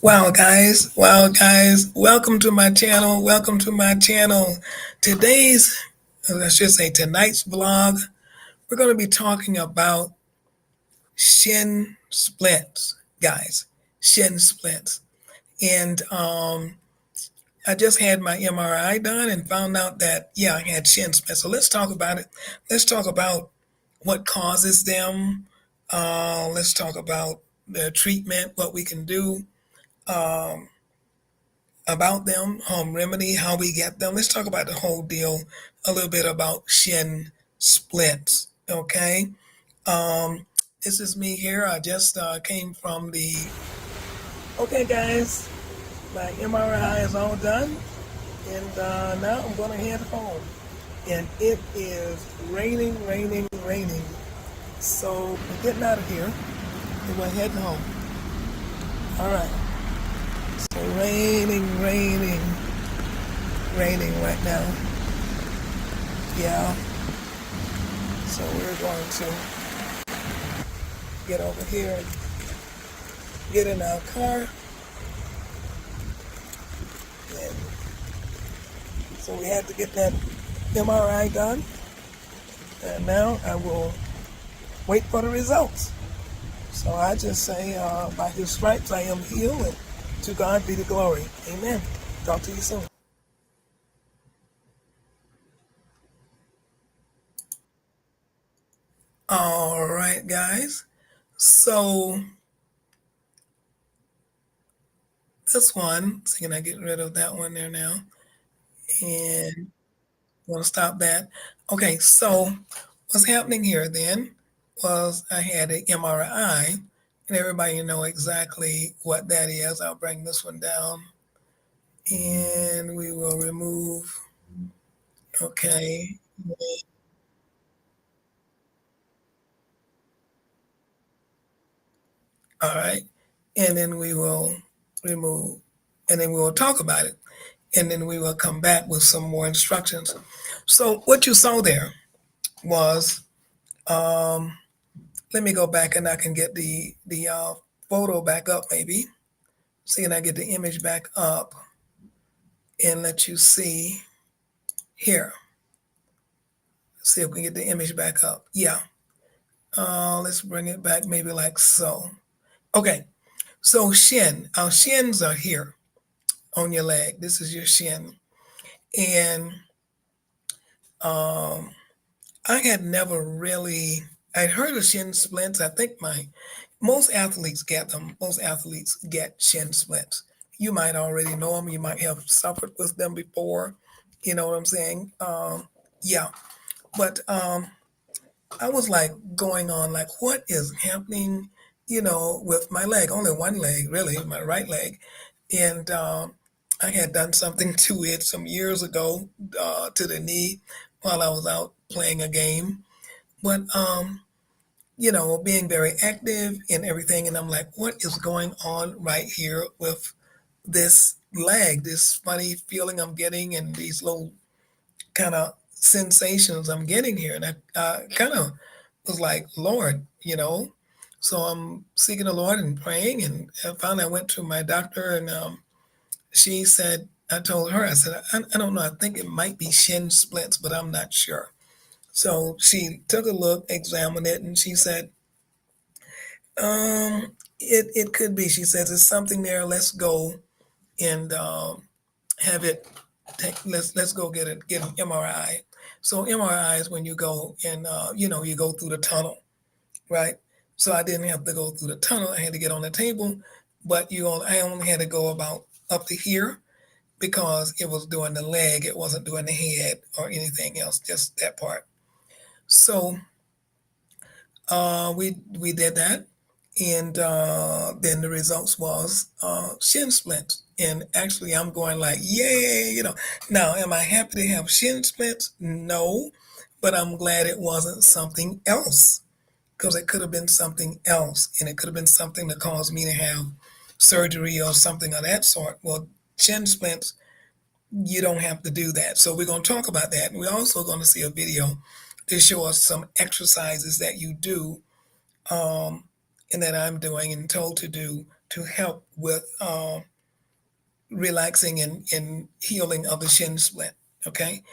Wow, guys, welcome to my channel. Welcome to my channel. Today's, let's just say tonight's vlog, we're going to be talking about shin splints, guys. Shin splints. And I just had my MRI done and found out that, yeah, I had shin splints. So let's talk about it. Let's talk about what causes them. Let's talk about the treatment, what we can do. Um, about them, home remedy, how we get them. Let's talk about the whole deal, a little bit about shin splints. Okay. Um, this is me here. I just came from the. Okay, guys, my MRI is all done, and now I'm going to head home. And it is raining, raining, raining. So we're getting out of here, and we're heading home. All right. So raining, raining, raining right now. Yeah. So we're going to get over here and get in our car. And so we had to get that MRI done. And now I will wait for the results. So I just say, by his stripes I am healed, and to God be the glory. Amen. Talk to you soon. All right, guys. So this one, so can I get rid of that one there now? And want to stop that. Okay, so what's happening here then was I had an MRI, and everybody know exactly what that is. I'll bring this one down, and we will remove. Okay, all right, and then we will remove, and then we will talk about it, and then we will come back with some more instructions. So what you saw there was, um, let me go back and I can get the photo back up maybe. See, and I get the image back up and let you see here. See if we can get the image back up. Yeah. Let's bring it back maybe like so. Okay. So shin, our shins are here on your leg. This is your shin. And um, I had never really, I'd heard of shin splints. I think most athletes get them. Most athletes get shin splints. You might already know them. You might have suffered with them before. You know what I'm saying? Yeah. But I was like going on, like, what is happening, with my leg? Only one leg, really, my right leg. And I had done something to it some years ago, to the knee while I was out playing a game. But being very active and everything. And I'm like, what is going on right here with this leg, this funny feeling I'm getting and these little kind of sensations I'm getting here? And I kind of was like, Lord, So I'm seeking the Lord and praying. And finally, I went to my doctor, and she said, I told her, I said, I don't know. I think it might be shin splints, but I'm not sure. So she took a look, examined it, and she said, it could be. She says it's something there. Let's go and have it. Let's go get an MRI. So MRI is when you go and you go through the tunnel, right? So I didn't have to go through the tunnel. I had to get on the table, but I only had to go about up to here because it was doing the leg. It wasn't doing the head or anything else. Just that part. So we did that, and then the results was shin splints. And actually, I'm going like, yay. Now, am I happy to have shin splints? No, but I'm glad it wasn't something else, because it could have been something else, and it could have been something that caused me to have surgery or something of that sort. Well, shin splints, you don't have to do that. So we're going to talk about that. And we're also going to see a video to show us some exercises that you do, and that I'm doing and told to do to help with relaxing and healing of the shin splint. Okay.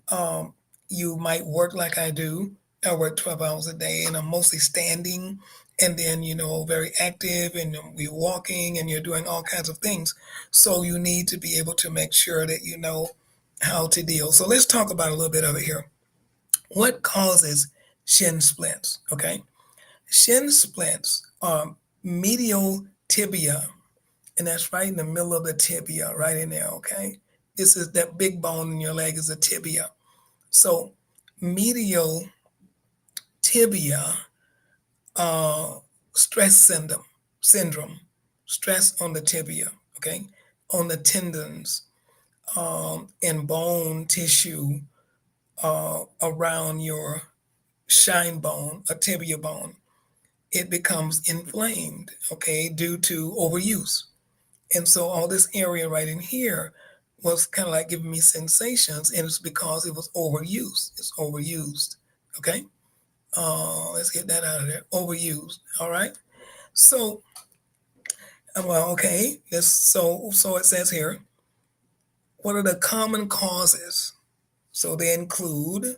Um, you might work like I do. I work 12 hours a day and I'm mostly standing and then, very active and we're walking and you're doing all kinds of things. So you need to be able to make sure that you know how to deal. So let's talk about a little bit of it here. What causes shin splints? Okay. Shin splints are medial tibia, and that's right in the middle of the tibia, right in there, okay? This is that big bone in your leg is a tibia. So medial tibia stress syndrome, stress on the tibia, okay, on the tendons and bone tissue around your shine bone, a tibia bone. It becomes inflamed, okay, due to overuse. And so all this area right in here was kind of like giving me sensations, and it's because it was overused. It's overused. Okay. Let's get that out of there. Overused. All right. So, well, okay. So it says here, what are the common causes? So they include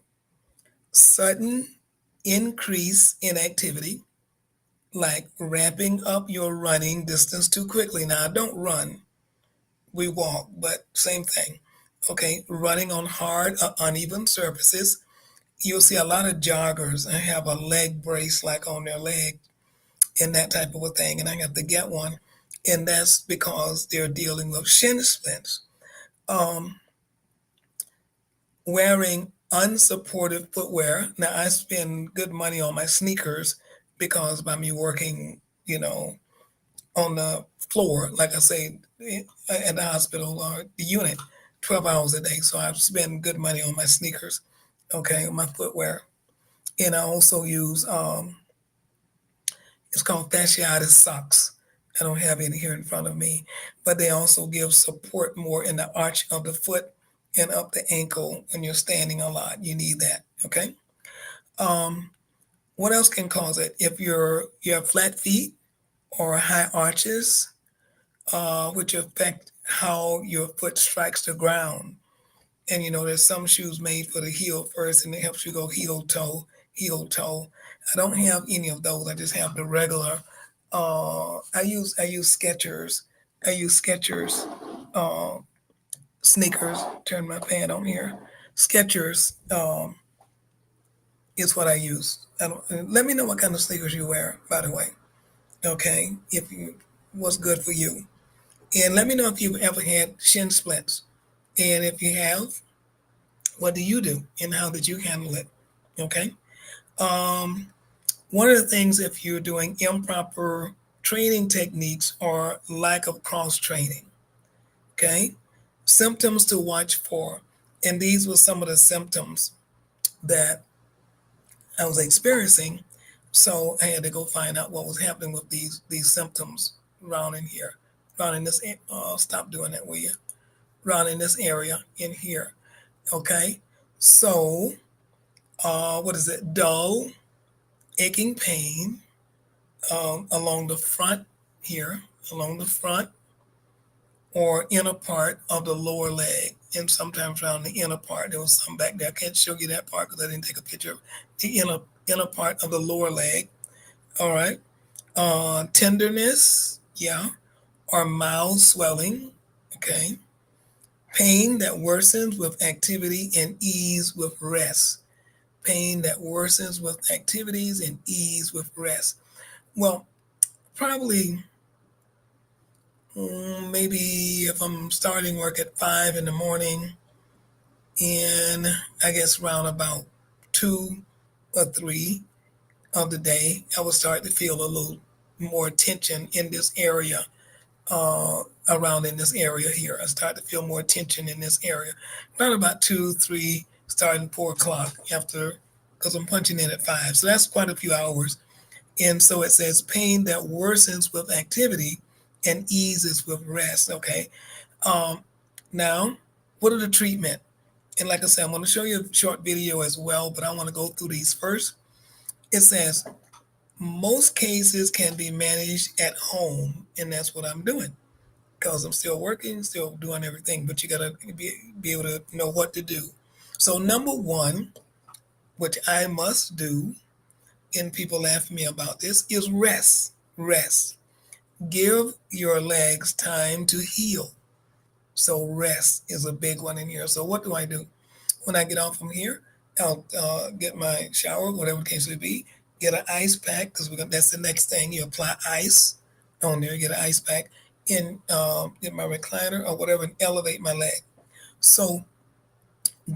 sudden increase in activity, like ramping up your running distance too quickly. Now, I don't run, we walk, but same thing. Okay, running on hard, uneven surfaces. You'll see a lot of joggers have a leg brace like on their leg and that type of a thing, and I have to get one. And that's because they're dealing with shin splints. Um, Wearing unsupported footwear. Now, I spend good money on my sneakers because by me working, on the floor, like I say, at the hospital or the unit, 12 hours a day. So I spend good money on my sneakers, okay, on my footwear. And I also use, it's called fasciitis socks. I don't have any here in front of me, but they also give support more in the arch of the foot and up the ankle when you're standing a lot. You need that, okay? Um, what else can cause it? If you have flat feet or high arches, which affect how your foot strikes the ground. And there's some shoes made for the heel first, and it helps you go heel toe, heel toe. I don't have any of those. I just have the regular. I use Skechers. I use Skechers sneakers. Turn my pad on here. Skechers is what I use. Let me know what kind of sneakers you wear, by the way. Okay, if you what's good for you. And let me know if you've ever had shin splints. And if you have, what do you do and how did you handle it? Okay. Um, One of the things, if you're doing improper training techniques or lack of cross training, okay, symptoms to watch for. And these were some of the symptoms that I was experiencing. So I had to go find out what was happening with these symptoms around in here, around in this. Stop doing that, will you? Around in this area in here. Okay. So, what is it? Dull, aching pain along the front here, along the front or inner part of the lower leg, and sometimes around the inner part. There was some back there. I can't show you that part because I didn't take a picture of the inner part of the lower leg. All right. Tenderness, yeah, or mild swelling. Okay. Pain that worsens with activity and ease with rest. Pain that worsens with activities and ease with rest. Well, probably maybe if I'm starting work at 5 in the morning and I guess around about 2 or 3 of the day, I will start to feel a little more tension in this area, around in this area here. I start to feel more tension in this area. Around about 2, 3, starting 4 o'clock after, because I'm punching in at 5. So that's quite a few hours. And so it says pain that worsens with activity and eases with rest. Okay. Um, Now, what are the treatment? And like I said, I'm going to show you a short video as well, but I want to go through these first. It says Most cases can be managed at home, and that's what I'm doing because I'm still working, still doing everything, but you got to be able to know what to do. So, number one, which I must do, and people laugh at me about this, is rest. Rest. Give your legs time to heal. So, rest is a big one in here. So, what do I do? When I get off from here, I'll get my shower, whatever the case may be, get an ice pack, because that's the next thing. You apply ice on there, get an ice pack, and get my recliner or whatever, and elevate my leg. So,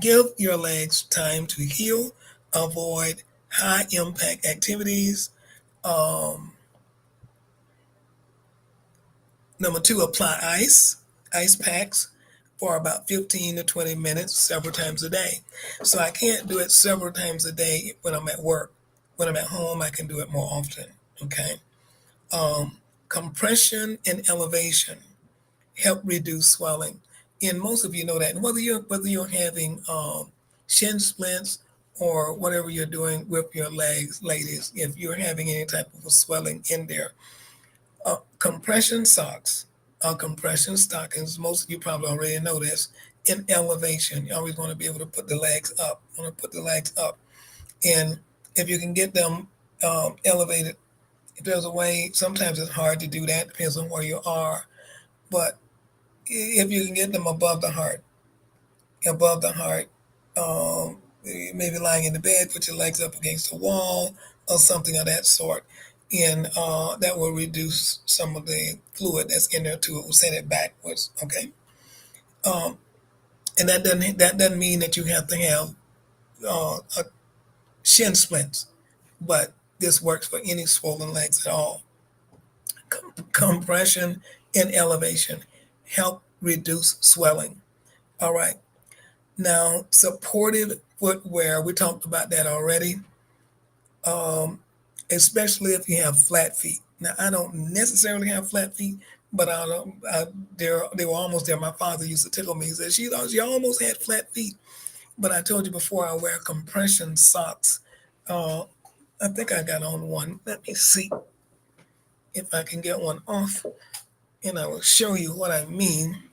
give your legs time to heal, avoid high impact activities. Um, Number two, apply ice packs for about 15 to 20 minutes several times a day. So I can't do it several times a day when I'm at work. When I'm at home, I can do it more often. Okay. Compression and elevation help reduce swelling. And most of you know that. And whether you're having shin splints or whatever you're doing with your legs, ladies, if you're having any type of a swelling in there, compression socks, compression stockings. Most of you probably already know this. In elevation, you always want to be able to put the legs up. Want to put the legs up, and if you can get them elevated, if there's a way. Sometimes it's hard to do that. Depends on where you are, but if you can get them above the heart, maybe lying in the bed, put your legs up against the wall or something of that sort. And that will reduce some of the fluid that's in there too. It will send it backwards. Okay. Um, and that doesn't mean that you have to have a shin splints, but this works for any swollen legs at all. Compression and elevation help reduce swelling. All right. Now, supportive footwear, we talked about that already, especially if you have flat feet. Now, I don't necessarily have flat feet, but they were almost there. My father used to tickle me. He said, she almost had flat feet. But I told you before, I wear compression socks. Uh, I think I got on one. Let me see if I can get one off, and I will show you what I mean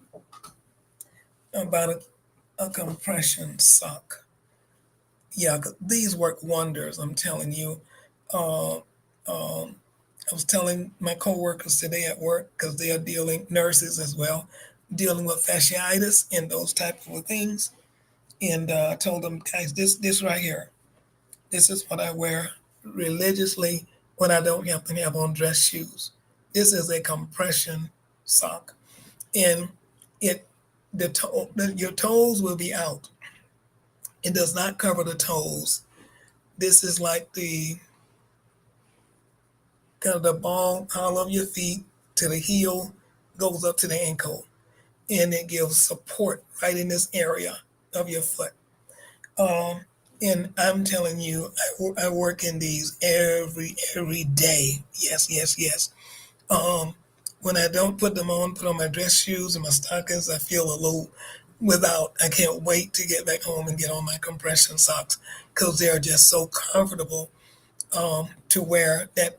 about a compression sock. Yeah, these work wonders. I'm telling you. Uh, I was telling my coworkers today at work because they are dealing nurses as well, dealing with fasciitis and those type of things. And I told them, guys, this right here, this is what I wear religiously when I don't happen to have on dress shoes. This is a compression sock, and it your toes will be out. It does not cover the toes. This is like the kind of the ball hollow of your feet to the heel, goes up to the ankle, and it gives support right in this area of your foot. Um, and I'm telling you, I work in these every day. Yes, yes, yes. Um, when I don't put them on, put on my dress shoes and my stockings, I feel a little without. I can't wait to get back home and get on my compression socks because they are just so comfortable to wear. That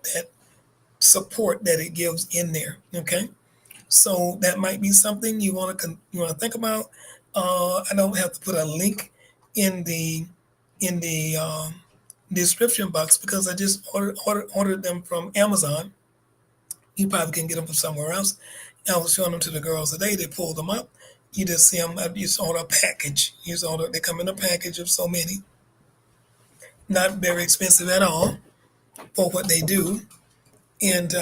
support that it gives in there. Okay, so that might be something you want to think about. I don't have to put a link in the description box because I just ordered them from Amazon. You probably can get them from somewhere else. I was showing them to the girls today. They pulled them up. You just see them. You just order a package. You just order. They come in a package of so many. Not very expensive at all for what they do. And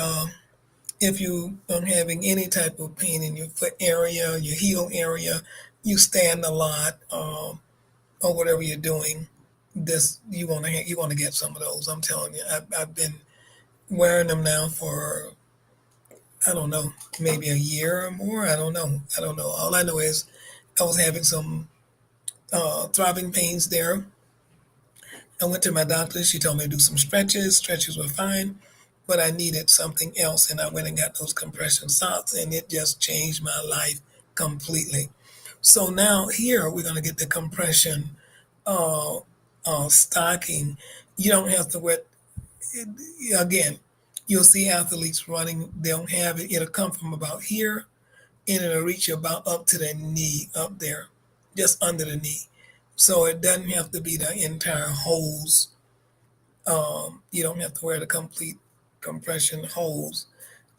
if you are having any type of pain in your foot area, your heel area, you stand a lot, or whatever you're doing, this you want to get some of those. I'm telling you, I've been wearing them now for I don't know, maybe a year or more. I don't know. All I know is I was having some throbbing pains there. I went to my doctor. She told me to do some stretches. Stretches were fine, but I needed something else, and I went and got those compression socks, and it just changed my life completely. So now here we're gonna get the compression uh, stocking. You don't have to wear. again, you'll see athletes running. They'll have it. It'll come from about here, and it'll reach about up to the knee, up there, just under the knee. So it doesn't have to be the entire hose. You don't have to wear the complete compression hose,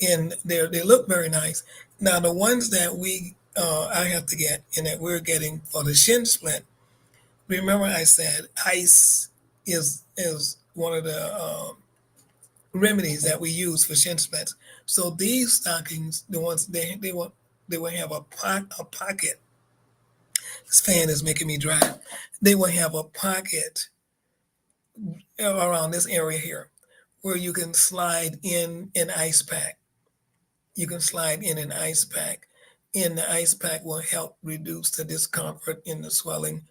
and they look very nice. Now the ones that I have to get and that we're getting for the shin splint. Remember, I said ice is one of the remedies that we use for shin splints. So these stockings, the ones they will have a pocket. This fan is making me dry. They will have a pocket around this area here where you can slide in an ice pack. You can slide in an ice pack, and the ice pack will help reduce the discomfort and the swelling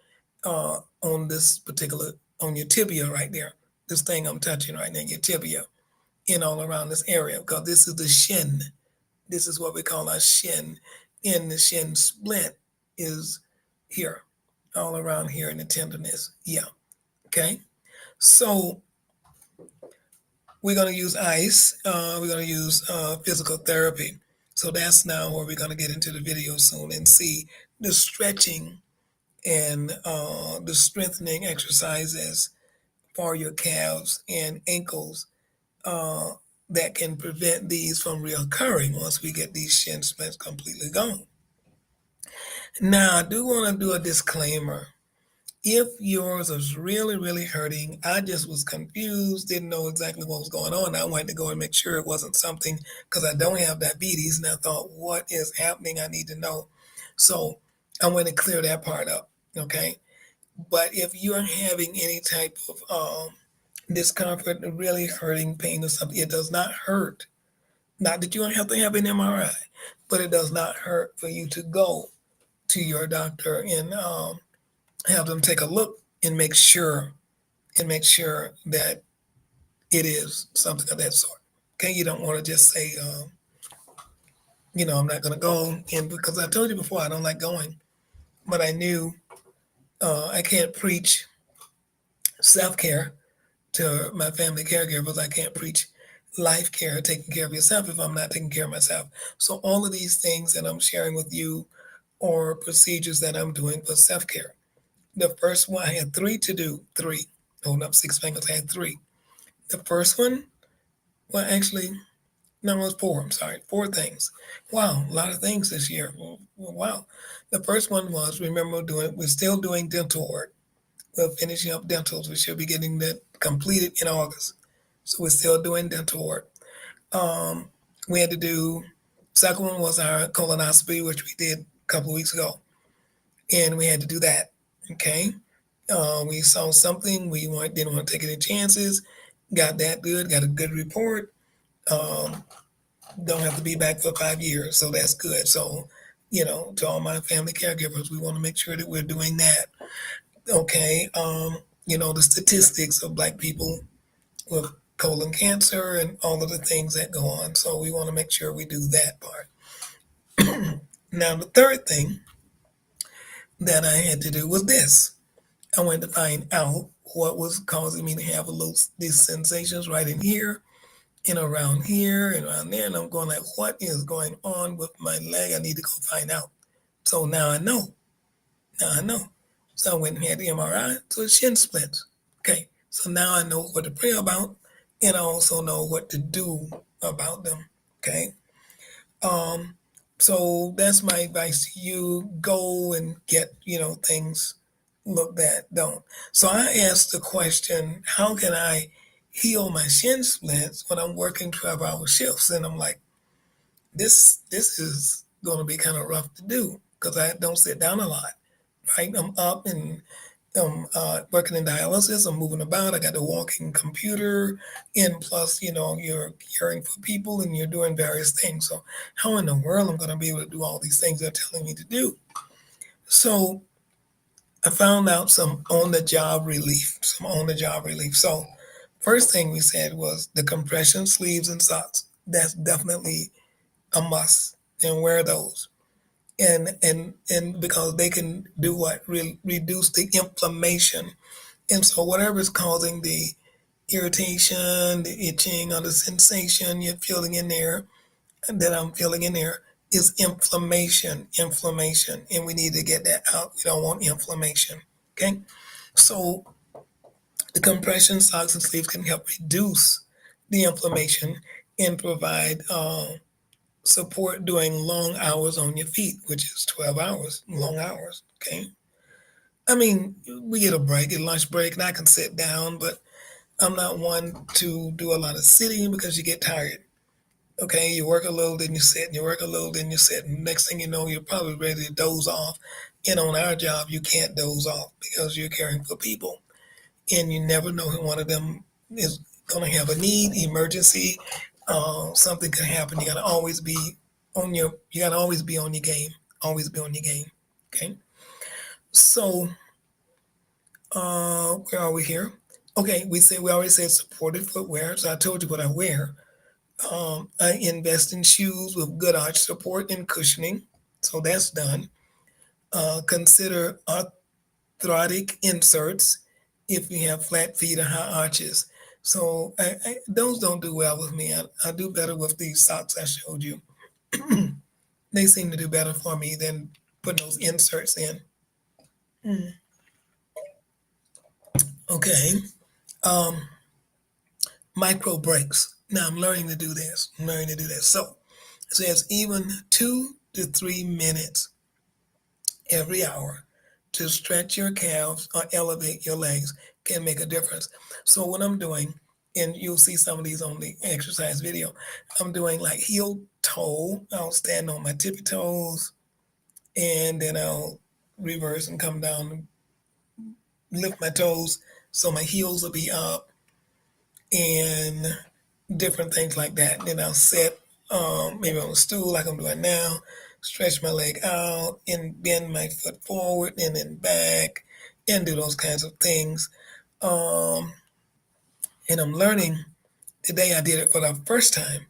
on this particular on your tibia right there. This thing I'm touching right now, your tibia, and all around this area, because this is the shin. This is what we call our shin, and the shin splint is here, all around here in the tenderness. Yeah. Okay. So we're going to use ice. We're going to use physical therapy. So that's now where we're going to get into the video soon and see the stretching and the strengthening exercises for your calves and ankles uh, that can prevent these from reoccurring once we get these shin splints completely gone. Now, I do want to do a disclaimer. If yours was really, really hurting, I just was confused, didn't know exactly what was going on. I wanted to go and make sure it wasn't something because I don't have diabetes. And I thought, what is happening? I need to know. So I went to clear that part up. Okay. But if you're having any type of discomfort, really hurting pain or something, it does not hurt. Not that you don't have to have an MRI, but it does not hurt for you to go to your doctor and have them take a look and make sure that it is something of that sort. Okay, you don't want to just say, I'm not going to go, and because I told you before, I don't like going, but I knew I can't preach self care to my family caregivers. I can't preach life care, taking care of yourself if I'm not taking care of myself. So all of these things that I'm sharing with you are procedures that I'm doing for self care. The first one, I had three to do, three. Holding up six fingers, I had three. The first one, well, actually, no, it was four. I'm sorry, four things. Wow, a lot of things this year. Wow. The first one was, remember, we're still doing dental work. We're finishing up dentals. We should be getting that completed in August. So we're still doing dental work. Um, we had to do, second one was our colonoscopy, which we did a couple of weeks ago. And we had to do that. Okay. We saw something. Didn't want to take any chances. Got that good. Got a good report. Um, don't have to be back for 5 years. So that's good. So, to all my family caregivers, we want to make sure that we're doing that. Okay. The statistics of Black people with colon cancer and all of the things that go on. So we want to make sure we do that part. Now, the third thing that I had to do was this. I wanted to find out what was causing me to have these sensations right in here and around here and around there. And I'm going like, what is going on with my leg? I need to go find out. So now I know. Now I know. So I went and had the MRI. So it's shin splints. Okay. So now I know what to pray about, and I also know what to do about them. Okay. Um, so that's my advice to you. Go and get, things looked at. Don't. So I asked the question, how can I heal my shin splints when I'm working 12-hour shifts? And I'm like, this is going to be kind of rough to do because I don't sit down a lot, right? I'm up and I'm working in dialysis. I'm moving about. I got a walking computer, and plus, you're caring for people and you're doing various things. So how in the world I'm going to be able to do all these things they're telling me to do? So I found out some on the job relief. So first thing we said was the compression sleeves and socks. That's definitely a must, and wear those. And because they can do what? Reduce the inflammation. And so whatever is causing the irritation, the itching, or the sensation you're feeling in there, that I'm feeling in there, is inflammation. Inflammation. And we need to get that out. We don't want inflammation. Okay? So the compression socks and sleeves can help reduce the inflammation and provide support during long hours on your feet, which is 12 hours, long hours. Okay. I mean, we get a break, a lunch break, and I can sit down, but I'm not one to do a lot of sitting because you get tired. Okay, you work a little, then you sit, and you work a little, then you sit, and next thing you know, you're probably ready to doze off. And on our job, you can't doze off because you're caring for people, and you never know when one of them is going to have a need, emergency, something could happen. You got to always be you got to always be on your game, always be on your game. Okay, so where are we here? Okay, we already said supported footwear. So I told you what I wear. I invest in shoes with good arch support and cushioning. So that's done. Consider arthrotic inserts if you have flat feet or high arches. So those don't do well with me. I do better with these socks I showed you. They seem to do better for me than putting those inserts in. Okay. Um, Micro breaks. Now I'm learning to do this. I'm learning to do this. So it says even 2 to 3 minutes every hour to stretch your calves or elevate your legs can make a difference. So what I'm doing, and you'll see some of these on the exercise video, I'm doing like heel toe. I'll stand on my tippy toes and then I'll reverse and come down, lift my toes so my heels will be up and different things like that. Then I'll sit maybe on a stool like I'm doing now, stretch my leg out and bend my foot forward and then back and do those kinds of things. Um, and I'm learning today, I did it for the first time.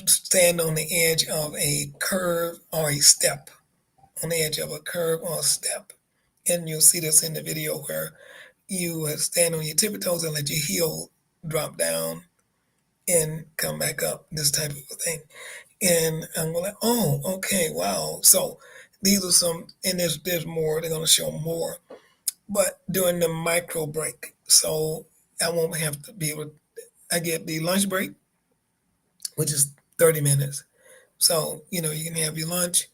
Stand on the edge of a curve or a step, on the edge of a curve or a step. And you'll see this in the video where you stand on your tippy toes and let your heel drop down and come back up, this type of a thing. And I'm like, oh, okay, wow. So these are some, and there's more. They're gonna show more, but during the micro break, so I won't have to be able. I get the lunch break, which is 30 minutes. So you can have your lunch,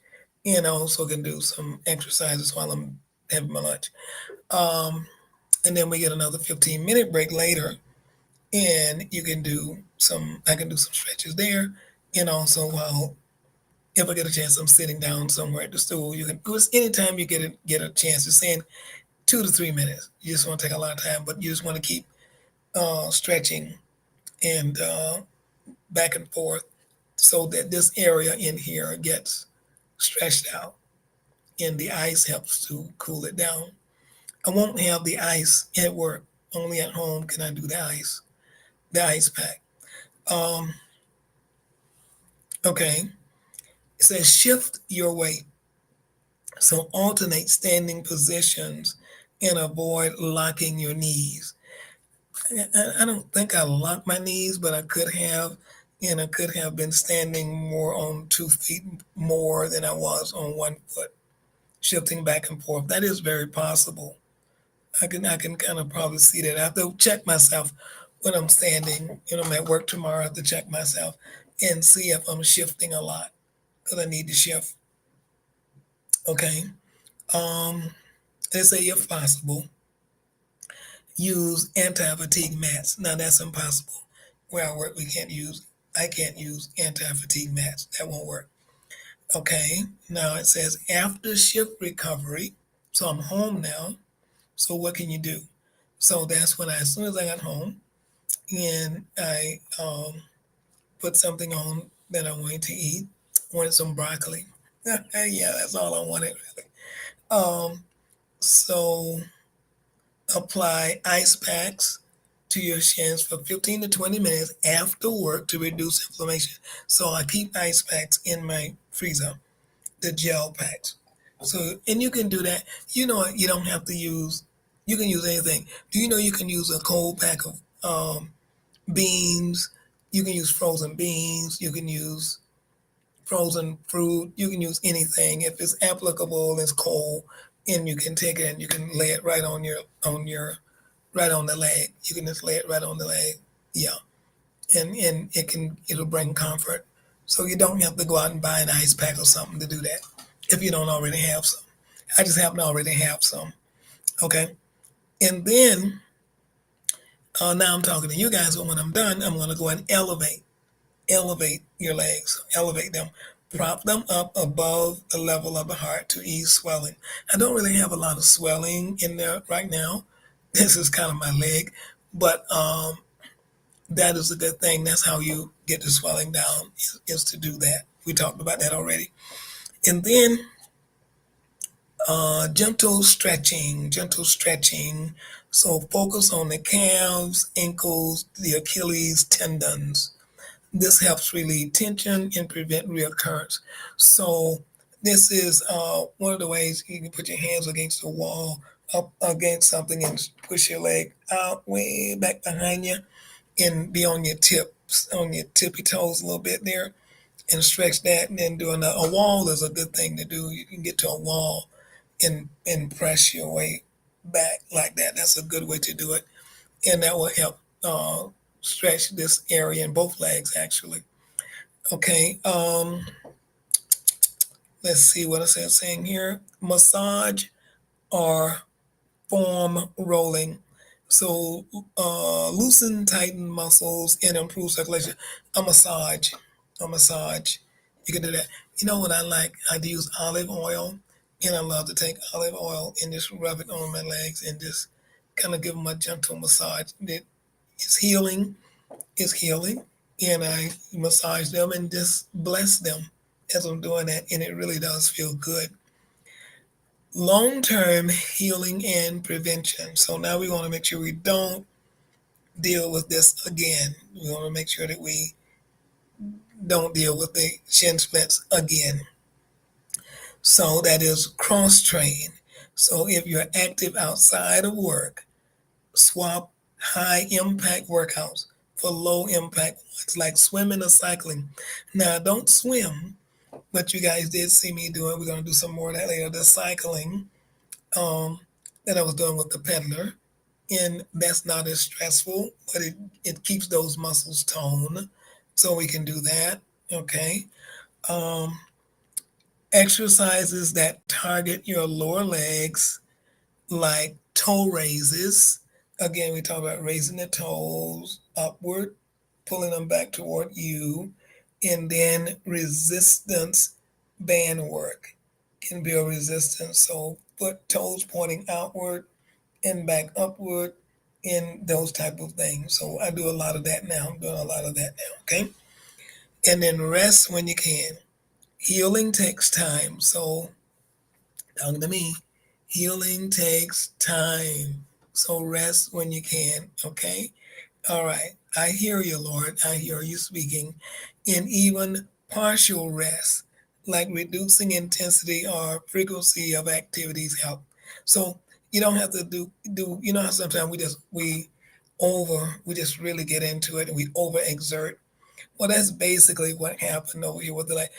and I also can do some exercises while I'm having my lunch. Um, and then we get another 15-minute break later, and you can do some. I can do some stretches there, and also while if I get a chance, I'm sitting down somewhere at the stool. You can, because anytime you get a chance, it's saying 2 to 3 minutes. You just want to take a lot of time, but you just want to keep stretching and back and forth so that this area in here gets stretched out, and the ice helps to cool it down. I won't have the ice at work. Only at home can I do the ice pack. Um, okay. It says shift your weight. So alternate standing positions and avoid locking your knees. I don't think I locked my knees, but I could have, and I could have been standing more on 2 feet more than I was on 1 foot, shifting back and forth. That is very possible. I can kind of probably see that. I have to check myself when I'm standing. I'm at work tomorrow. I have to check myself and see if I'm shifting a lot because I need to shift. Okay. Um, they say if possible, use anti-fatigue mats. Now that's impossible. Where I work, I can't use anti-fatigue mats. That won't work. Okay, now it says after shift recovery. So I'm home now. So what can you do? So that's when as soon as I got home and I put something on that I wanted to eat, wanted some broccoli. Yeah, that's all I wanted really. So apply ice packs to your shins for 15 to 20 minutes after work to reduce inflammation. So I keep ice packs in my freezer, the gel packs. So, and you can do that. You don't have to use, you can use anything. Do you know you can use a cold pack of beans. You can use frozen beans. You can use frozen fruit. You can use anything if it's applicable. It's cold, and you can take it and you can lay it right on your right on the leg. You can just lay it right on the leg. Yeah, and it'll bring comfort. So you don't have to go out and buy an ice pack or something to do that if you don't already have some. I just happen to already have some. Okay, and then now I'm talking to you guys, but when I'm done, I'm going to go and elevate your legs, elevate them, prop them up above the level of the heart to ease swelling. I don't really have a lot of swelling in there right now. This is kind of my leg, but that is a good thing. That's how you get the swelling down, is to do that. We talked about that already. And then gentle stretching, gentle stretching. So focus on the calves, ankles, the Achilles tendons. This helps relieve tension and prevent reoccurrence. So this is one of the ways you can put your hands against the wall, up against something, and push your leg out way back behind you, and be on your tips, on your tippy toes a little bit there, and stretch that, and then do a wall is a good thing to do. You can get to a wall and press your way back like that. That's a good way to do it, and that will help stretch this area in both legs actually. Okay, let's see what it says saying here. Massage or foam rolling. So loosen, tighten muscles and improve circulation. A massage, a massage. You can do that. You know what I like? I use olive oil, and I love to take olive oil and just rub it on my legs and just kind of give them a gentle massage. It is healing. Is healing, and I massage them and just bless them as I'm doing that, and it really does feel good. Long term healing and prevention. So now we want to make sure we don't deal with this again. We want to make sure that we don't deal with the shin splints again. So that is cross train. So if you're active outside of work, swap high impact workouts for low impact ones like swimming or cycling. Now, don't swim, but you guys did see me do it. We're going to do some more of that later. The cycling that I was doing with the peddler. And that's not as stressful, but it keeps those muscles toned. So we can do that. Okay. Um, Exercises that target your lower legs, like toe raises. Again, we talk about raising the toes upward, pulling them back toward you, and then resistance band work can build resistance. So foot toes pointing outward and back upward and those type of things. So I do a lot of that now. I'm doing a lot of that now. Okay. And then rest when you can. Healing takes time. So talking to me, healing takes time. So rest when you can. Okay. All right. I hear you, Lord. I hear you speaking. And even partial rest, like reducing intensity or frequency of activities help. So you don't have to do you know how sometimes we just really get into it and we overexert. Well, that's basically what happened over here with the like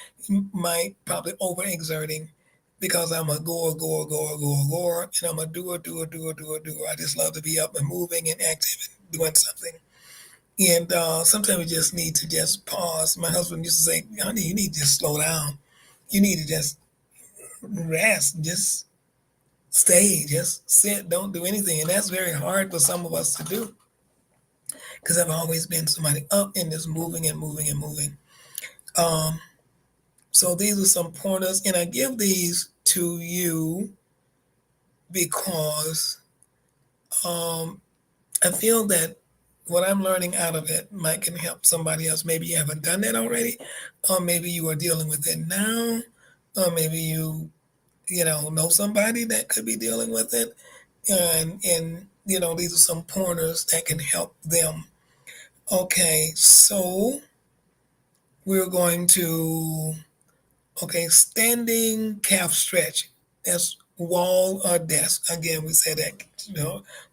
my probably overexerting because I'm a goer, and I'm a doer. I just love to be up and moving and active and doing something. And sometimes we just need to just pause. My husband used to say, honey, you need to just slow down. You need to just rest, just stay, just sit, don't do anything. And that's very hard for some of us to do because I've always been somebody up and just moving and moving and moving. Um, so these are some pointers, and I give these to you because um, I feel that what I'm learning out of it might can help somebody else. Maybe you haven't done that already, or maybe you are dealing with it now, or maybe you know somebody that could be dealing with it, and these are some pointers that can help them. Okay, so we're going to standing calf stretch. That's wall or desk. Again, we said that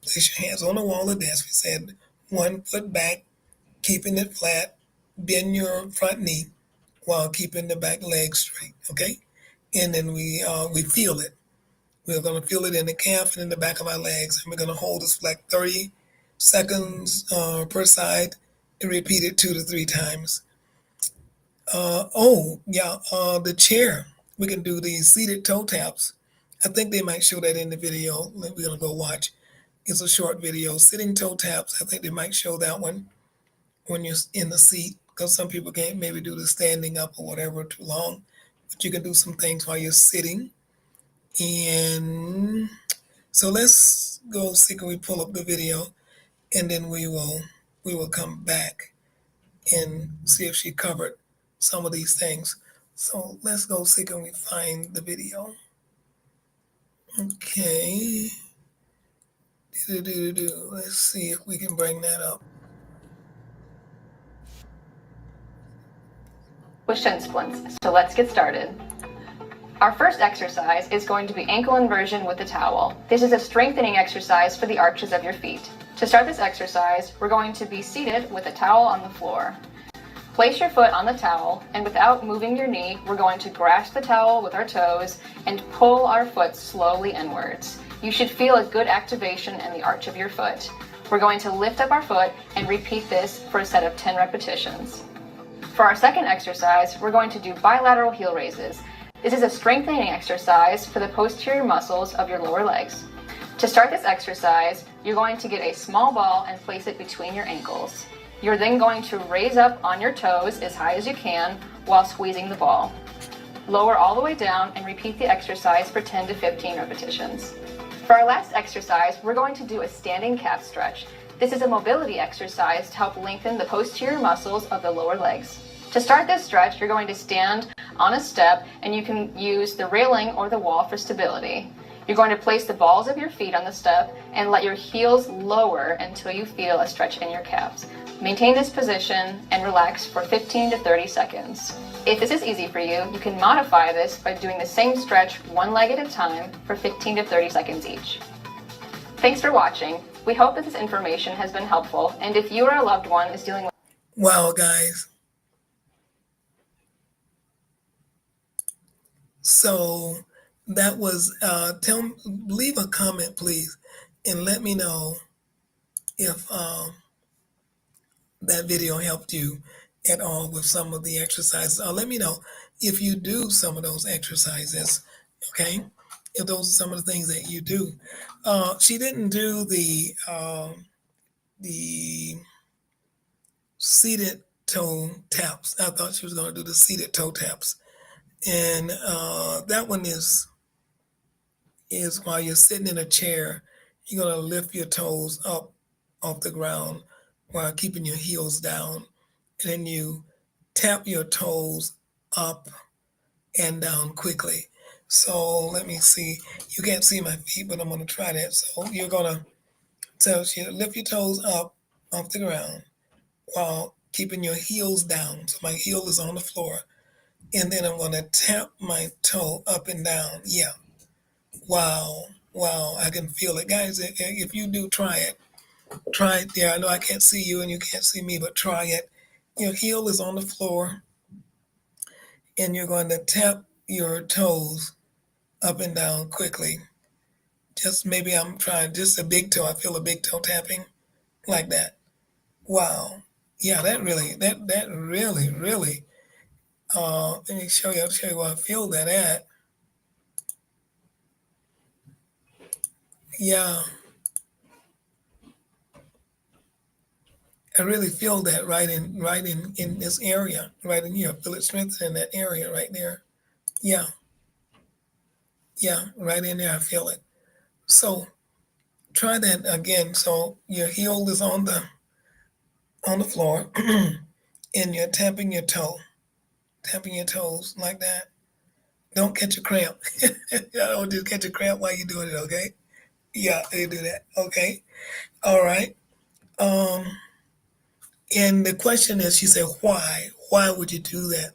place your hands on the wall or desk. We said one foot back, keeping it flat. Bend your front knee while keeping the back leg straight. Okay, and then we feel it. We're going to feel it in the calf and in the back of our legs, and we're going to hold this for like 30 seconds per side, and repeat it 2 to 3 times. The chair. We can do these seated toe taps. I think they might show that in the video. We're going to go watch. It's a short video. Sitting toe taps. I think they might show that one when you're in the seat, because some people can't maybe do the standing up or whatever too long. But you can do some things while you're sitting. And so let's go see, can we pull up the video, and then we will come back and see if she covered some of these things. So let's go see, can we find the video? Okay. Let's see if we can bring that up. With Shin Splints, so let's get started. Our first exercise is going to be ankle inversion with a towel. This is a strengthening exercise for the arches of your feet. To start this exercise, we're going to be seated with a towel on the floor. Place your foot on the towel, and without moving your knee, we're going to grasp the towel with our toes and pull our foot slowly inwards. You should feel a good activation in the arch of your foot. We're going to lift up our foot and repeat this for a set of 10 repetitions. For our second exercise, we're going to do bilateral heel raises. This is a strengthening exercise for the posterior muscles of your lower legs. To start this exercise, you're going to get a small ball and place it between your ankles. You're then going to raise up on your toes as high as you can while squeezing the ball. Lower all the way down and repeat the exercise for 10 to 15 repetitions. For our last exercise, we're going to do a standing calf stretch. This is a mobility exercise to help lengthen the posterior muscles of the lower legs. To start this stretch, you're going to stand on a step, and you can use the railing or the wall for stability. You're going to place the balls of your feet on the step and let your heels lower until you feel a stretch in your calves. Maintain this position and relax for 15 to 30 seconds. If this is easy for you, you can modify this by doing the same stretch one leg at a time for 15 to 30 seconds each. Thanks for watching. We hope that this information has been helpful, and if you or a loved one is dealing with... Wow, guys. So that was, leave a comment, please, and let me know if that video helped you at all with some of the exercises. Let me know if you do some of those exercises, okay? If those are some of the things that you do. She didn't do the seated toe taps. I thought she was going to do the seated toe taps. And that one is while you're sitting in a chair, you're going to lift your toes up off the ground while keeping your heels down. And then you tap your toes up and down quickly. So let me see. You can't see my feet, but I'm going to try that. So you're going to lift your toes up off the ground while keeping your heels down. So my heel is on the floor. And then I'm going to tap my toe up and down. Yeah. Wow. I can feel it. Guys, if you do, try it. Try it there. I know I can't see you and you can't see me, but try it. Your heel is on the floor, and you're going to tap your toes up and down quickly. Just maybe I'm trying just a big toe. I feel a big toe tapping like that. Wow. Yeah, that really, let me show you, I'll show you where I feel that at. Yeah, I really feel that right in this area, right in here. I feel it strengthening that area right there. Yeah, right in there. I feel it. So try that again. So your heel is on the floor, and you're tapping your toes like that. Don't catch a cramp. Don't just catch a cramp while you're doing it. Okay. Yeah, you do that. Okay. All right. Um, and the question is, she said, why? Why would you do that?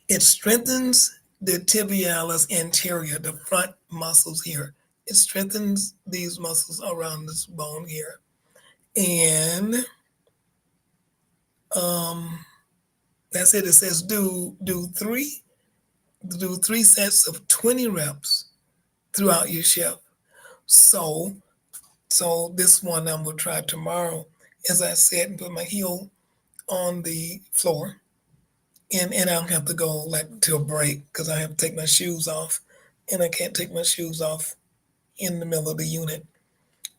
It strengthens the tibialis anterior, the front muscles here. It strengthens these muscles around this bone here. And um, that's it. It says do three sets of 20 reps throughout your shift. So this one I'm gonna try tomorrow, as I said, and put my heel on the floor, and I don't have to go like to a break because I have to take my shoes off, and I can't take my shoes off in the middle of the unit.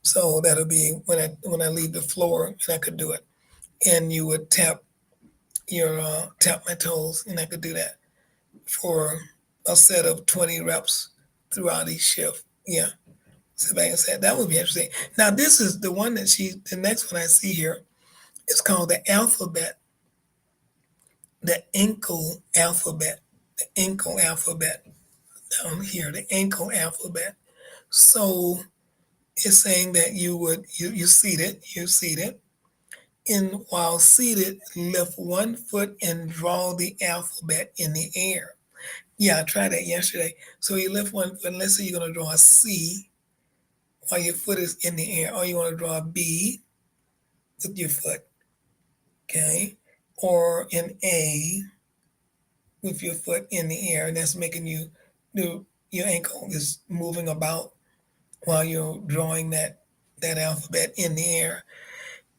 So that'll be when I leave the floor, and I could do it. And you would tap my toes, and I could do that for a set of 20 reps throughout each shift. Yeah. So like I said, that would be interesting. Now this is the one the next one I see here. It's called the alphabet, the ankle alphabet, the ankle alphabet down here, the ankle alphabet. So it's saying that you're seated, and while seated, lift one foot and draw the alphabet in the air. Yeah, I tried that yesterday. So you lift one foot, and let's say you're gonna draw a C while your foot is in the air, or you want to draw a B with your foot, okay? Or an A with your foot in the air, and that's making your ankle is moving about while you're drawing that alphabet in the air,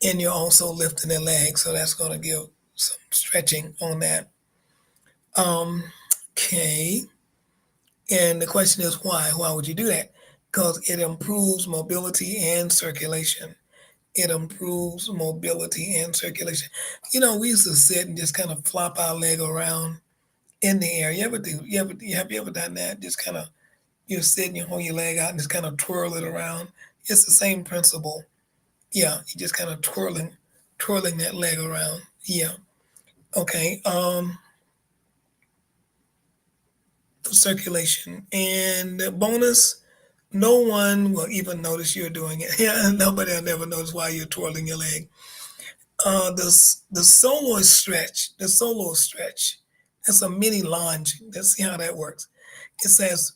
and you're also lifting the leg, so that's going to give some stretching on that. Okay, and the question is why? Why would you do that? Because it improves mobility and circulation. It improves mobility and circulation. We used to sit and just kind of flop our leg around in the air. You ever do? Have you ever done that? Just kind of you're sitting, you hold your leg out and just kind of twirl it around. It's the same principle. Yeah, you just kind of twirling that leg around. Yeah. Okay. For circulation and the bonus. No one will even notice you're doing it. Yeah, nobody will never notice why you're twirling your leg. The solo stretch. That's a mini lunge. Let's see how that works. It says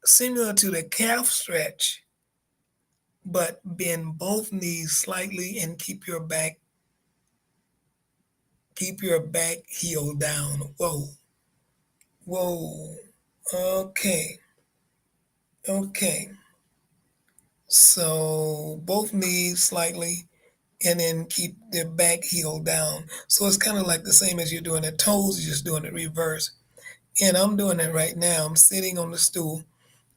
similar to the calf stretch, but bend both knees slightly and keep your back heel down. Whoa, whoa. Okay, okay. So both knees slightly and then keep the back heel down. So it's kind of like the same as you're doing the toes, you're just doing it reverse. And I'm doing it right now. I'm sitting on the stool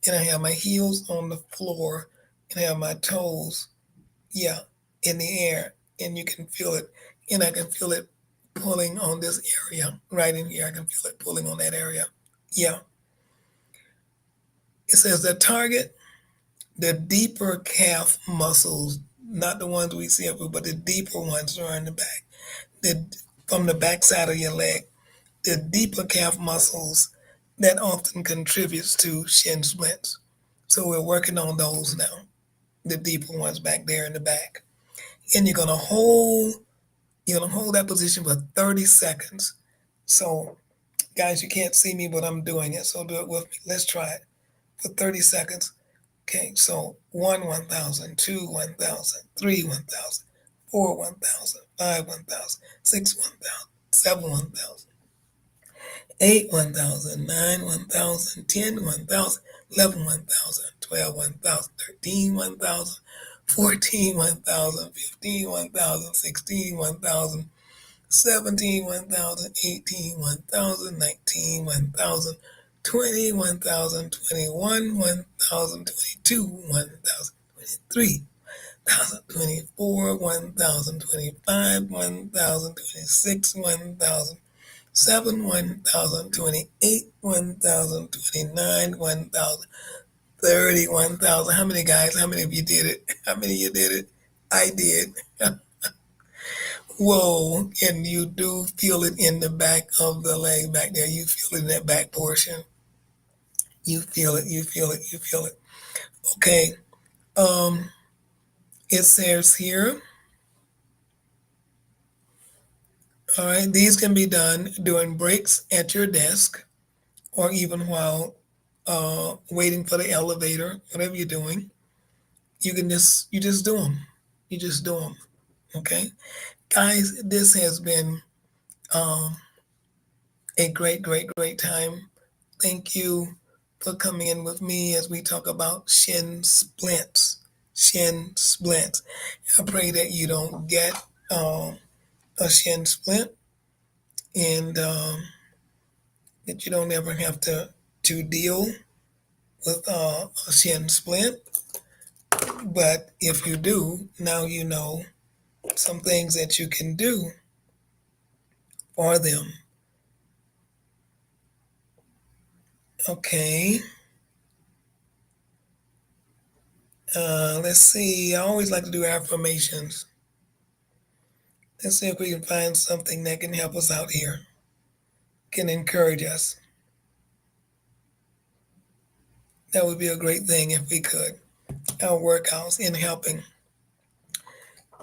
and I have my heels on the floor and I have my toes, yeah, in the air. And you can feel it. And I can feel it pulling on this area right in here. I can feel it pulling on that area. Yeah. It says the deeper calf muscles, not the ones we see up here, but the deeper ones are in the back. The, from the back side of your leg, the deeper calf muscles that often contributes to shin splints. So we're working on those now, the deeper ones back there in the back. And you're gonna hold that position for 30 seconds. So guys, you can't see me, but I'm doing it. So do it with me. Let's try it for 30 seconds. Okay, so 1,000, 2, 1,000, 3, 1,000, 4, 1,000, 5, 1,000, 6, 1,000, 7, 1,000. 8, 1,000, 9, 1,000, 10, 1,000, 11, 1,000, 12, 1,000, 13, 1,000, 14, 1,000, 15, 1,000, 16, 1,000, 17, 1,000, 18, 1,000, 19, 1,000, 20, 1,000, 21, 1,000, 22, 1,000, 23, 1,024, 1,000, 25, 1,000, 26, 1,000, 7, 1,000, 28, 1,000, 29, 1,000, 30, 1,000. How many guys? How many of you did it? How many of you did it? I did. Whoa. And you do feel it in the back of the leg back there. You feel it in that back portion. You feel it, you feel it, you feel it. Okay. Um, it says here, all right, these can be done during breaks at your desk or even while waiting for the elevator, whatever you're doing. You just do them. You just do them. Okay, guys, this has been um, a great time. Thank you for coming in with me as we talk about shin splints. Shin splints. I pray that you don't get a shin splint and that you don't ever have to deal with a shin splint. But if you do, now you know some things that you can do for them. Okay, let's see. I always like to do affirmations. Let's see if we can find something that can help us out here, can encourage us. That would be a great thing if we could. Our workouts in helping.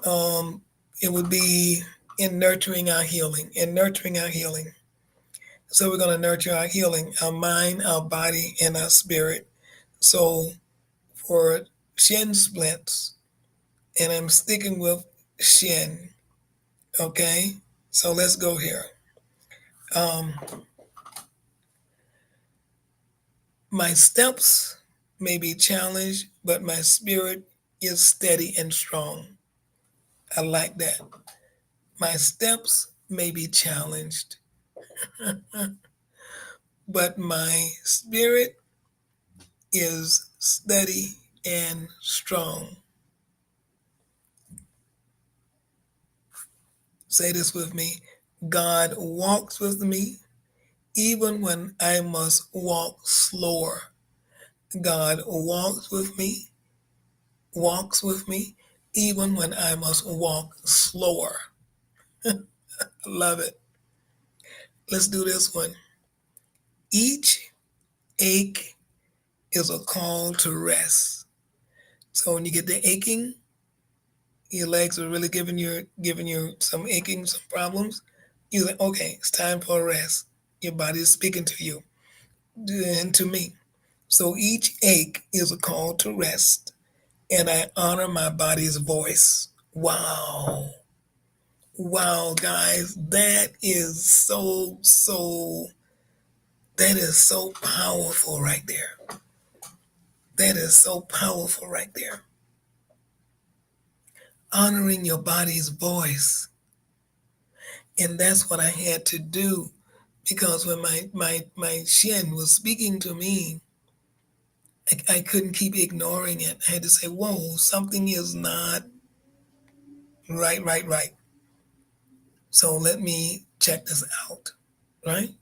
Um, it would be in nurturing our healing, in nurturing our healing. So we're going to nurture our healing, our mind, our body, and our spirit. So for shin splints, and I'm sticking with shin. Okay, so let's go here. Um, my steps may be challenged, but my spirit is steady and strong. I like that. My steps may be challenged, but my spirit is steady and strong. Say this with me. God walks with me even when I must walk slower. God walks with me, even when I must walk slower. Love it. Let's do this one. Each ache is a call to rest. So when you get the aching, your legs are really giving you some aching, some problems. You think, okay, it's time for a rest. Your body is speaking to you and to me. So each ache is a call to rest, and I honor my body's voice. Wow. Wow, guys, that is so powerful right there. That is so powerful right there. Honoring your body's voice. And that's what I had to do because when my shin was speaking to me, I couldn't keep ignoring it. I had to say, whoa, something is not right. So let me check this out, right?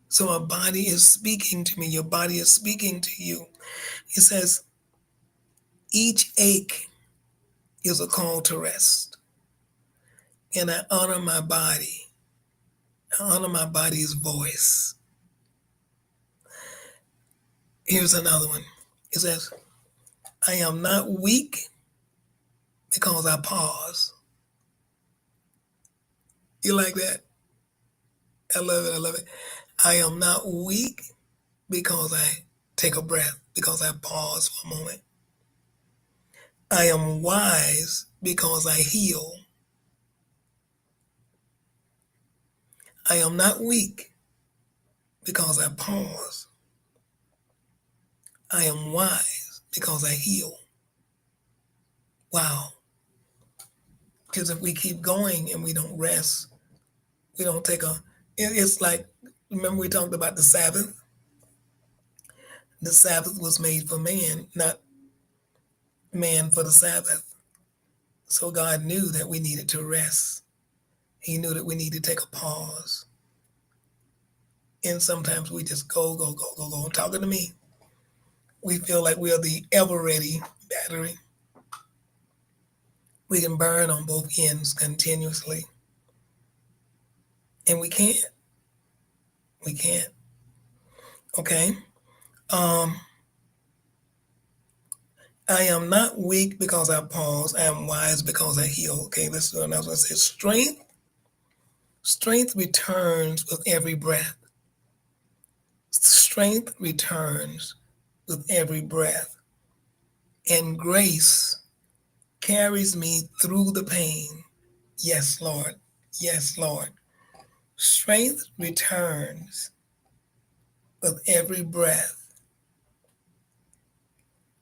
So my body is speaking to me. Your body is speaking to you. It says, each ache is a call to rest. And I honor my body. I honor my body's voice. Here's another one. It says, I am not weak because I pause. You like that? I love it. I love it. I am not weak because I take a breath, because I pause for a moment. I am wise because I heal. I am not weak because I pause. I am wise because I heal. Wow. Because if we keep going and we don't rest, we don't take it's like, remember we talked about the Sabbath? The Sabbath was made for man, not man for the Sabbath. So God knew that we needed to rest. He knew that we needed to take a pause. And sometimes we just go. I'm talking to me. We feel like we are the ever ready battery. We can burn on both ends continuously. And we can't. We can't. Okay. Um, I am not weak because I pause. I am wise because I heal. Okay, let's do another one. It says strength returns with every breath. Strength returns with every breath. And grace carries me through the pain. Yes, Lord. Yes, Lord. Strength returns with every breath,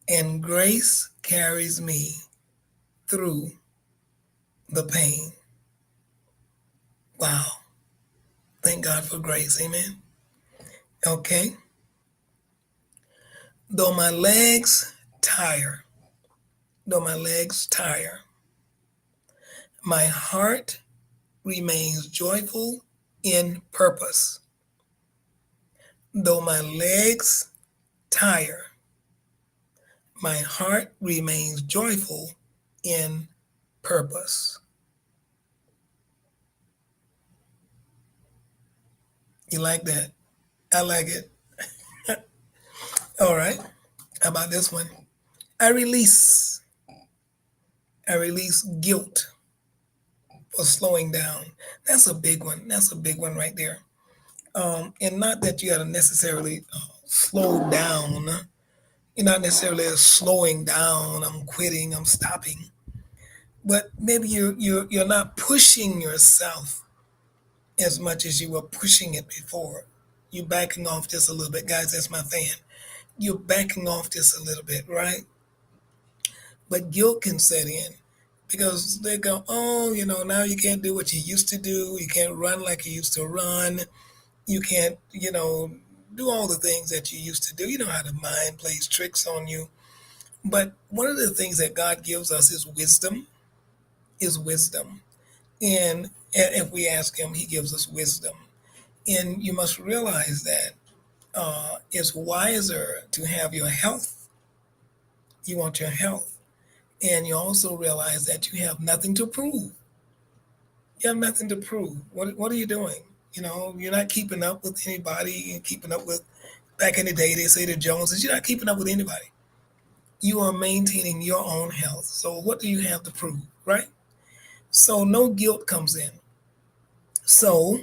and grace carries me through the pain. Wow. Thank God for grace. Amen. Okay. Though my legs tire, though my legs tire, my heart remains joyful in purpose. Though my legs tire, my heart remains joyful in purpose. You like that? I like it. All right. How about this one? I release. I release guilt for slowing down. That's a big one. That's a big one right there. And not that you got to necessarily slow down. You're not necessarily slowing down. I'm quitting. I'm stopping. But maybe you're not pushing yourself as much as you were pushing it before. You're backing off just a little bit, guys. That's my fan. You're backing off just a little bit, right? But guilt can set in because they go, oh, now you can't do what you used to do. You can't run like you used to run. You can't, do all the things that you used to do. You know how the mind plays tricks on you. But one of the things that God gives us is wisdom, is wisdom. And if we ask Him, He gives us wisdom. And you must realize that it's wiser to have your health. You want your health. And you also realize that you have nothing to prove. You have nothing to prove. What are you doing? You're not keeping up with anybody. You're keeping up with, back in the day, they say the Joneses. You're not keeping up with anybody. You are maintaining your own health. So what do you have to prove, right? So no guilt comes in. So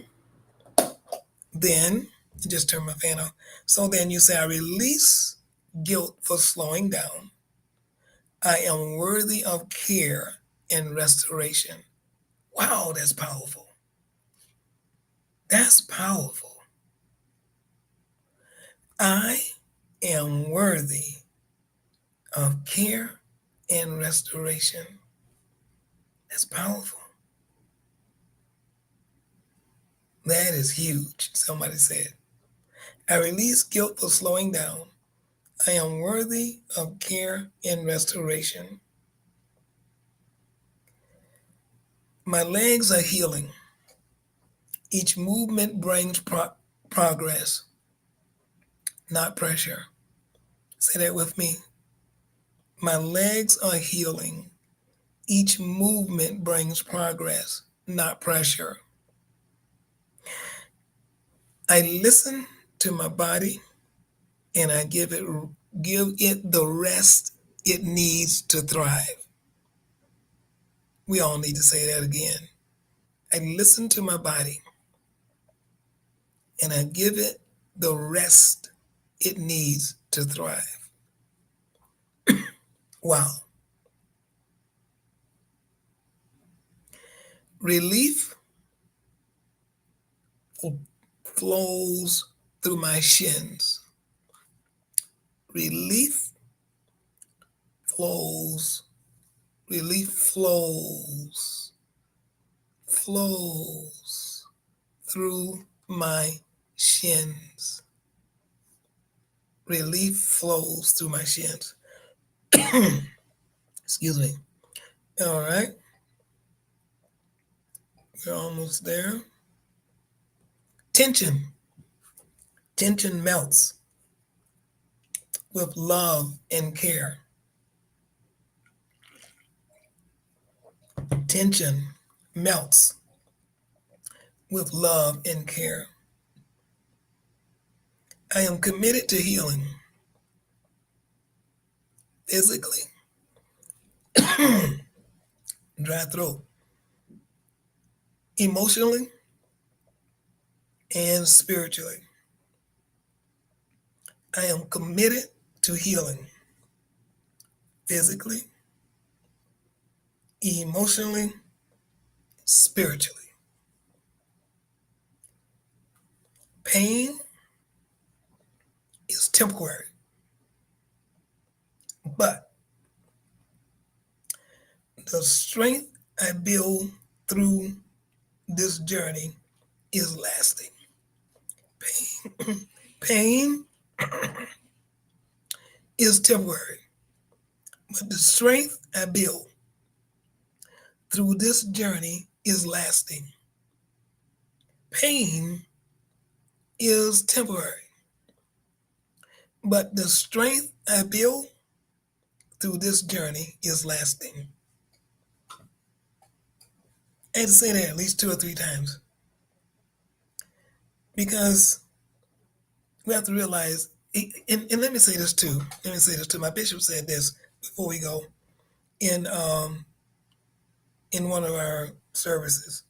then, just turn my fan off. So then you say, I release guilt for slowing down. I am worthy of care and restoration. Wow, that's powerful. That's powerful. I am worthy of care and restoration. That's powerful. That is huge, somebody said. I release guilt for slowing down. I am worthy of care and restoration. My legs are healing. Each movement brings progress, not pressure. Say that with me. My legs are healing. Each movement brings progress, not pressure. I listen to my body and I give it the rest it needs to thrive. We all need to say that again. I listen to my body and I give it the rest it needs to thrive. Wow. Relief flows through my shins. Relief flows. Relief flows through my shins. Relief flows through my shins. Excuse me. All right. We're almost there. Tension. Tension melts with love and care. Tension melts with love and care. I am committed to healing physically, dry throat, emotionally, and spiritually. I am committed to healing physically, emotionally, spiritually. Pain is temporary, but the strength I build through this journey is lasting. Pain is temporary, but the strength I build through this journey is lasting. Pain is temporary, but the strength I build through this journey is lasting. I had to say that at least 2 or 3 times because we have to realize, and let me say this too. Let me say this too. My bishop said this before we go in in one of our services.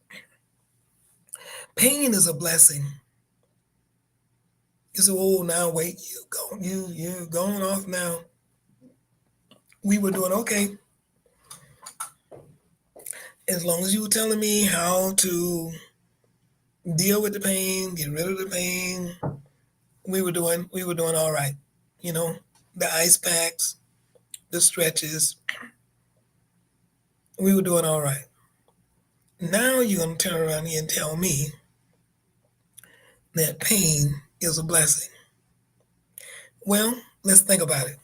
Pain is a blessing. You say, "Oh, now wait, you going off now." We were doing okay as long as you were telling me how to deal with the pain, get rid of the pain. We were doing all right. You know, the ice packs, the stretches, we were doing all right. Now you're gonna turn around here and tell me that pain is a blessing. Well, let's think about it.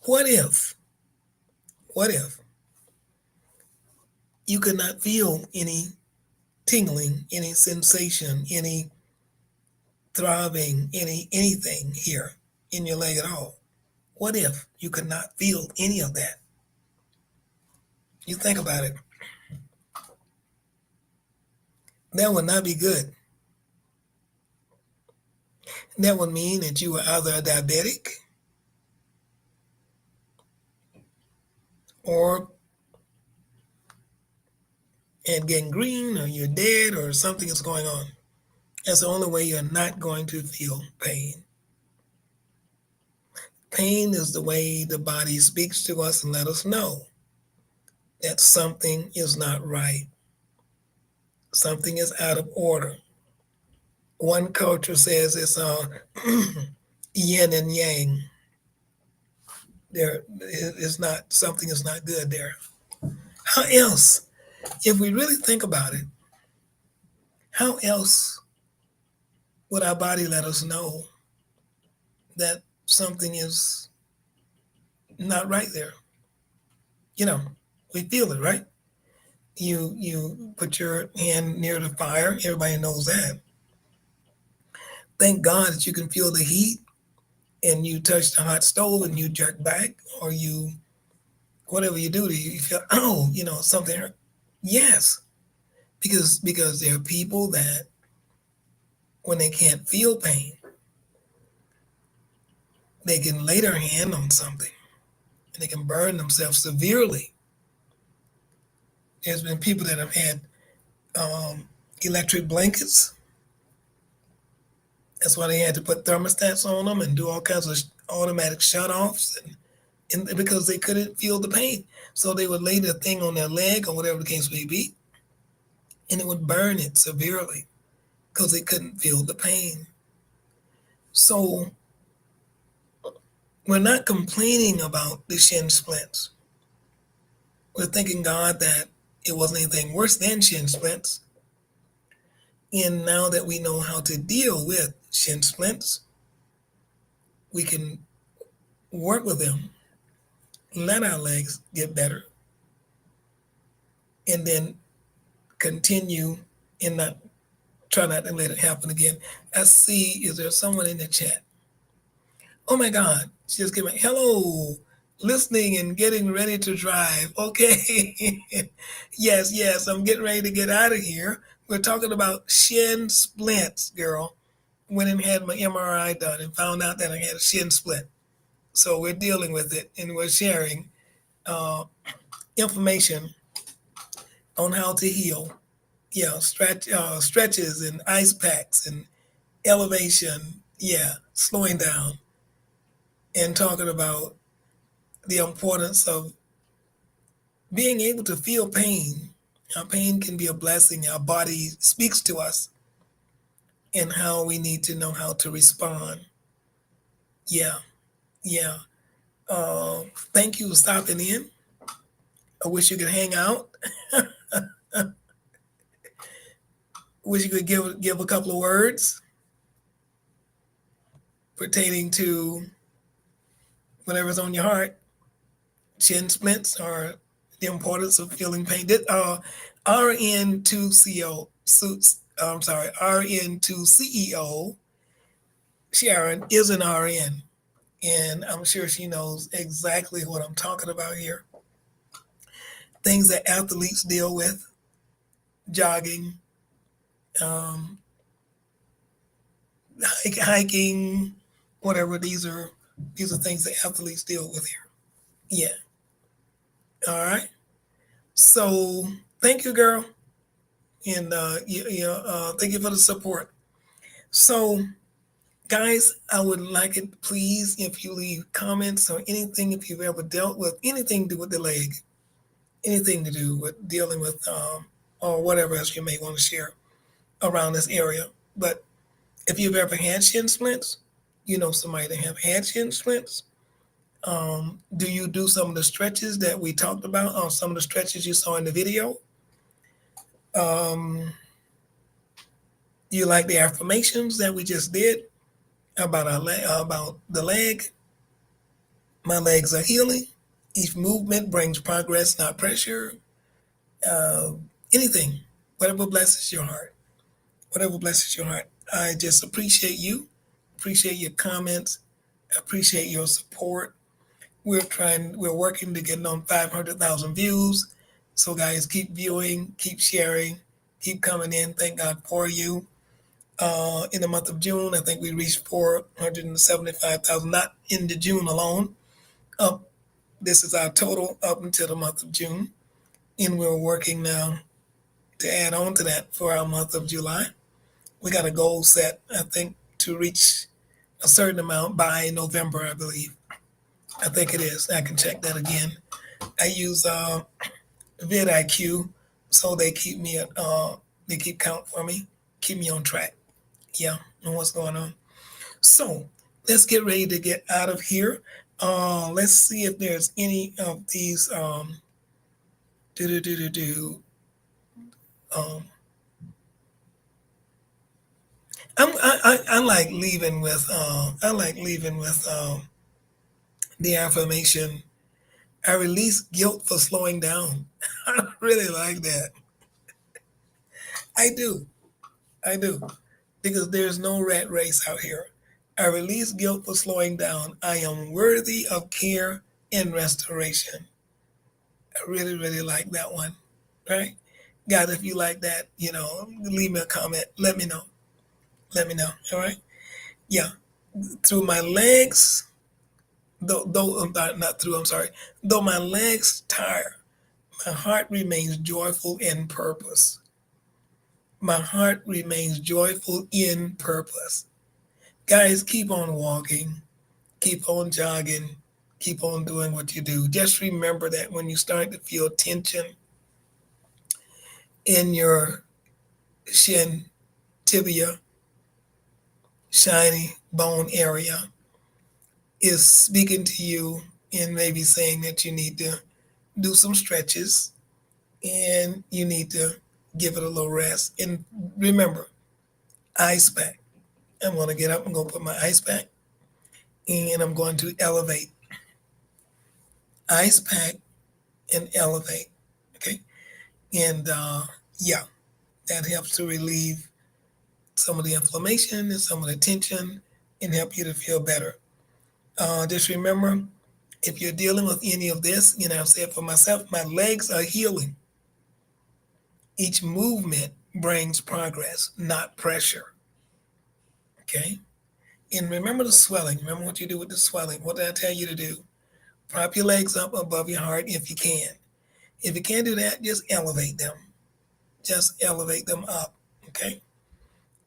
What if, what if you could not feel any tingling, any sensation, any throbbing, anything here in your leg at all? What if you could not feel any of that? You think about it. That would not be good. That would mean that you were either a diabetic or had gangrene or you're dead or something is going on. That's the only way you're not going to feel pain. Pain is the way the body speaks to us and let us know that something is not right. Something is out of order. One culture says it's yin and yang. There is not something is not good there. How else, if we really think about it, how else would our body let us know that something is not right there? You know, we feel it, right? You put your hand near the fire. Everybody knows that. Thank God that you can feel the heat, and you touch the hot stove and you jerk back, or you whatever you do, you feel, oh, something hurt. Yes, because there are people that when they can't feel pain, they can lay their hand on something and they can burn themselves severely. There's been people that have had electric blankets. That's why they had to put thermostats on them and do all kinds of automatic shutoffs, and because they couldn't feel the pain. So they would lay the thing on their leg or whatever the case may be, and it would burn it severely because they couldn't feel the pain. So we're not complaining about the shin splints. We're thanking God that it wasn't anything worse than shin splints. And now that we know how to deal with shin splints, we can work with them, let our legs get better, and then continue and not try not to let it happen again. I see, is there someone in the chat? Oh my God, she just came in. Hello, listening and getting ready to drive. Okay. Yes, I'm getting ready to get out of here. We're talking about shin splints, girl. Went and had my MRI done and found out that I had a shin splint. So we're dealing with it and we're sharing information on how to heal. Yeah, stretches and ice packs and elevation. Yeah, slowing down and talking about the importance of being able to feel pain. Our pain can be a blessing. Our body speaks to us and how we need to know how to respond. Yeah, yeah. Thank you for stopping in. I wish you could hang out. Wish you could give a couple of words pertaining to whatever's on your heart. Shin splints or the importance of feeling pain. RN2CO, I'm sorry, RN2CEO, Sharon is an RN, and I'm sure she knows exactly what I'm talking about here. Things that athletes deal with, jogging, um, hiking, whatever. These are things that athletes deal with here. Yeah. All right. So thank you, girl, and thank you for the support. So, guys, I would like it, please, if you leave comments or anything, if you've ever dealt with anything to do with the leg, anything to do with dealing with, or whatever else you may want to share around this area. But if you've ever had shin splints, you know somebody that have had shin splints. Do you do some of the stretches that we talked about, or some of the stretches you saw in the video? Um, you like the affirmations that we just did about about the leg? My legs are healing. Each movement brings progress, not pressure. Uh, Anything, whatever blesses your heart, whatever blesses your heart. I just appreciate your comments, appreciate your support. We're working to get on 500,000 views. So guys, keep viewing, keep sharing, keep coming in. Thank God for you. In the month of June, I think we reached 475,000, not in the June alone. Up, this is our total up until the month of June, and we're working now to add on to that for our month of July. We got a goal set, I think, to reach a certain amount by November, I believe. I think it is. I can check that again. I use vidIQ, so they keep me at they keep count for me, keep me on track. Yeah, and what's going on. So let's get ready to get out of here. Let's see if there's any of these do do do do do. Um, I like leaving with the affirmation. I release guilt for slowing down. I really like that. I do. I do. Because there's no rat race out here. I release guilt for slowing down. I am worthy of care and restoration. I really, really like that one. Right? Guys, if you like that, leave me a comment. Let me know. Let me know. All right? Yeah. Through my legs, though not through, I'm sorry. Though my legs tire, my heart remains joyful in purpose. My heart remains joyful in purpose. Guys, keep on walking, keep on jogging, keep on doing what you do. Just remember that when you start to feel tension in your shin, tibia, shiny bone area, is speaking to you and maybe saying that you need to do some stretches and you need to give it a little rest. And remember, ice pack. I'm going to get up and go put my ice pack and I'm going to elevate. Ice pack and elevate. Okay. And yeah, that helps to relieve some of the inflammation and some of the tension and help you to feel better. Just remember, if you're dealing with any of this, I've said for myself, my legs are healing. Each movement brings progress, not pressure. Okay? And remember the swelling. Remember what you do with the swelling. What did I tell you to do? Prop your legs up above your heart if you can. If you can't do that, just elevate them. Just elevate them up. Okay?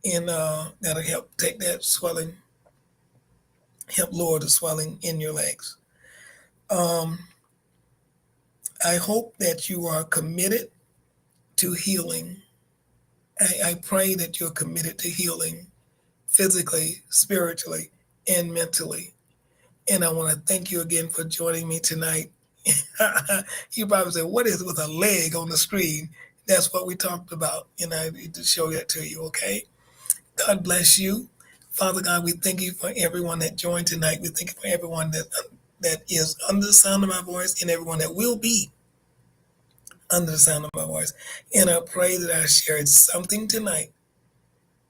And that'll help take that swelling, help lower the swelling in your legs. Um, I hope that you are committed to healing. I pray that you're committed to healing physically, spiritually, and mentally. And I want to thank you again for joining me tonight. You probably said, what is with a leg on the screen? That's what we talked about. And I need to show that to you, okay? God bless you. Father God, we thank you for everyone that joined tonight. We thank you for everyone that is under the sound of my voice and everyone that will be under the sound of my voice. And I pray that I shared something tonight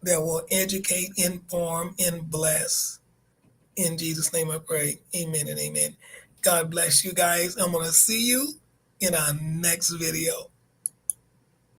that will educate, inform, and bless. In Jesus' name I pray. Amen and amen. God bless you guys. I'm going to see you in our next video.